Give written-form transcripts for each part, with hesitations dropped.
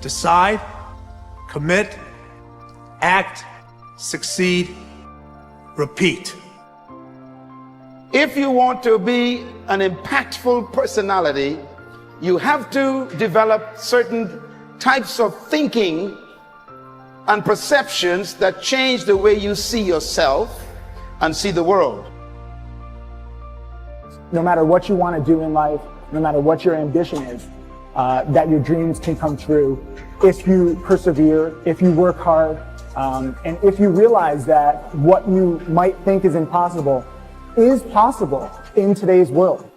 Decide, commit, act, succeed, repeat. If you want to be an impactful personality, you have to develop certain types of thinking and perceptions that change the way you see yourself and see the world. No matter what you want to do in life, no matter what your ambition is, that your dreams can come true if you persevere, if you work hard, and if you realize that what you might think is impossible is possible in today's world.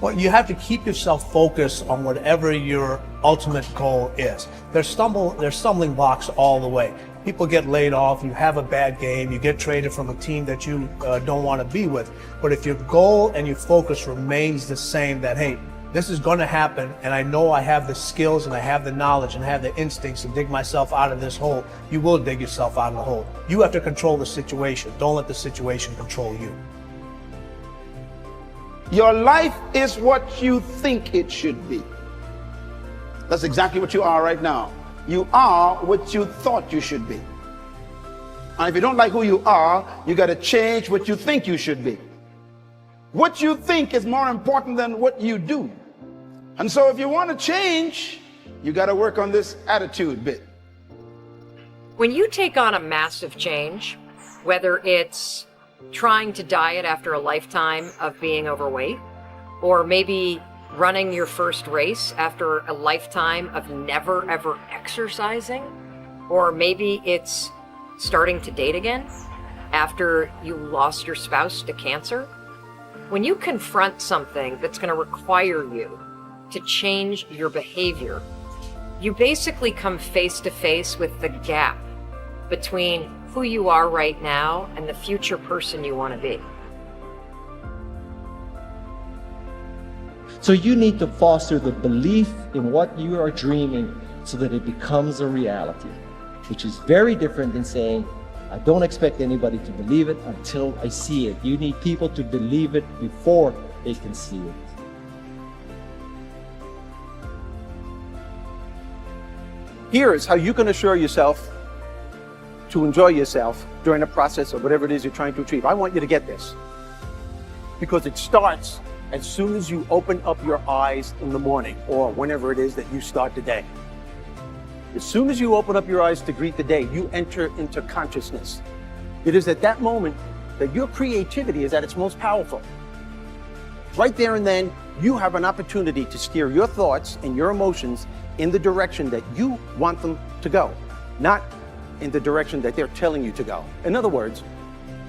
Well, you have to keep yourself focused on whatever your ultimate goal is. There's stumbling blocks all the way. People get laid off, you have a bad game, you get traded from a team that you don't want to be with. But if your goal and your focus remains the same, that, hey, this is going to happen, and I know I have the skills and I have the knowledge and I have the instincts to dig myself out of this hole, you will dig yourself out of the hole. You have to control the situation. Don't let the situation control you. Your life is what you think it should be. That's exactly what you are right now. You are what you thought you should be. And if you don't like who you are, you got to change what you think you should be. What you think is more important than what you do. And so if you want to change, you got to work on this attitude bit. When you take on a massive change, whether it's trying to diet after a lifetime of being overweight, or maybe running your first race after a lifetime of never ever exercising, or maybe it's starting to date again after you lost your spouse to cancer. When you confront something that's going to require you to change your behavior, you basically come face to face with the gap between who you are right now and the future person you want to be. So you need to foster the belief in what you are dreaming so that it becomes a reality, which is very different than saying, I don't expect anybody to believe it until I see it. You need people to believe it before they can see it. Here is how you can assure yourself to enjoy yourself during the process of whatever it is you're trying to achieve. I want you to get this, because it starts as soon as you open up your eyes in the morning, or whenever it is that you start the day. As soon as you open up your eyes to greet the day, you enter into consciousness. It is at that moment that your creativity is at its most powerful. Right there and then, you have an opportunity to steer your thoughts and your emotions in the direction that you want them to go, not in the direction that they're telling you to go. In other words,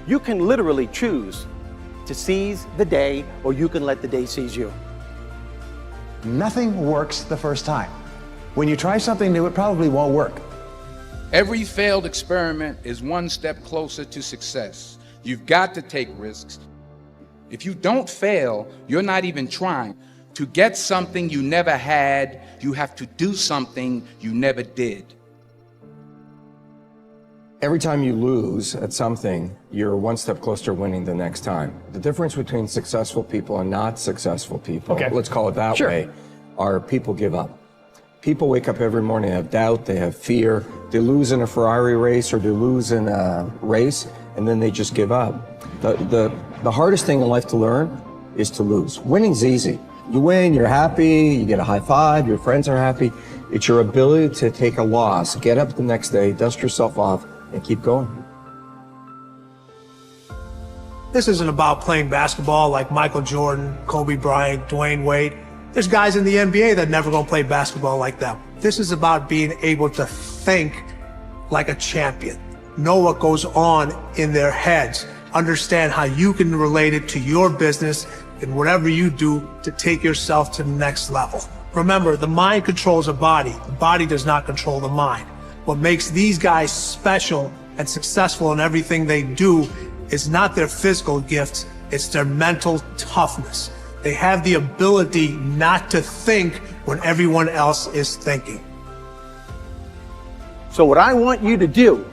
you can literally choose to seize the day, or you can let the day seize you. Nothing works the first time. When you try something new, it probably won't work. Every failed experiment is one step closer to success. You've got to take risks. If you don't fail, you're not even trying. To get something you never had, you have to do something you never did. Every time you lose at something, you're one step closer to winning the next time. The difference between successful people and not successful people, let's call it that way, are people give up. People wake up every morning, have doubt, they have fear, they lose in a Ferrari race or they lose in a race, and then they just give up. The hardest thing in life to learn is to lose. Winning's easy. You win, you're happy, you get a high five, your friends are happy. It's your ability to take a loss, get up the next day, dust yourself off, and keep going. This isn't about playing basketball like Michael Jordan, Kobe Bryant, Dwayne Wade. There's guys in the NBA that never gonna play basketball like them. This is about being able to think like a champion, know what goes on in their heads, understand how you can relate it to your business and whatever you do to take yourself to the next level. Remember, the mind controls the body does not control the mind. What makes these guys special and successful in everything they do is not their physical gifts, it's their mental toughness. They have the ability not to think when everyone else is thinking. So what I want you to do,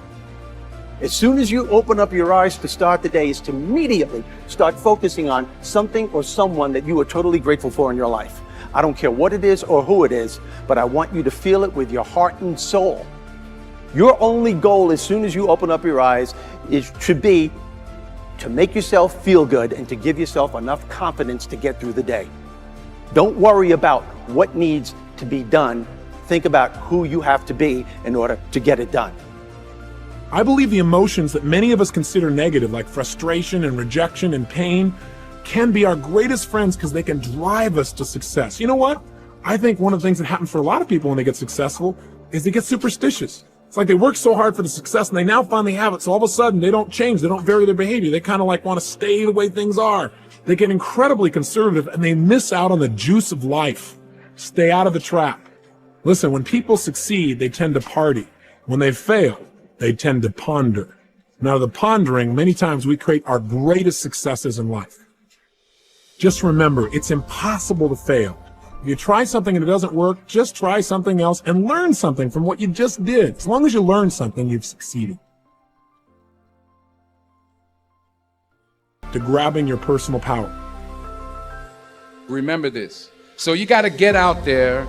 as soon as you open up your eyes to start the day, is to immediately start focusing on something or someone that you are totally grateful for in your life. I don't care what it is or who it is, but I want you to feel it with your heart and soul. Your only goal as soon as you open up your eyes should be to make yourself feel good and to give yourself enough confidence to get through the day. Don't worry about what needs to be done. Think about who you have to be in order to get it done. I believe the emotions that many of us consider negative, like frustration and rejection and pain, can be our greatest friends because they can drive us to success. You know what? I think one of the things that happens for a lot of people when they get successful is they get superstitious. It's like they work so hard for the success and they now finally have it. So all of a sudden they don't change. They don't vary their behavior. They kind of like want to stay the way things are. They get incredibly conservative and they miss out on the juice of life. Stay out of the trap. Listen, when people succeed, they tend to party. When they fail, they tend to ponder. Now, the pondering, many times we create our greatest successes in life. Just remember, it's impossible to fail. If you try something and it doesn't work, just try something else and learn something from what you just did. As long as you learn something, you've succeeded. To grabbing your personal power. Remember this. So you got to get out there.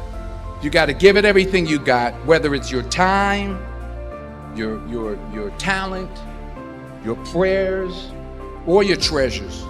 You got to give it everything you got, whether it's your time, your talent, your prayers, or your treasures.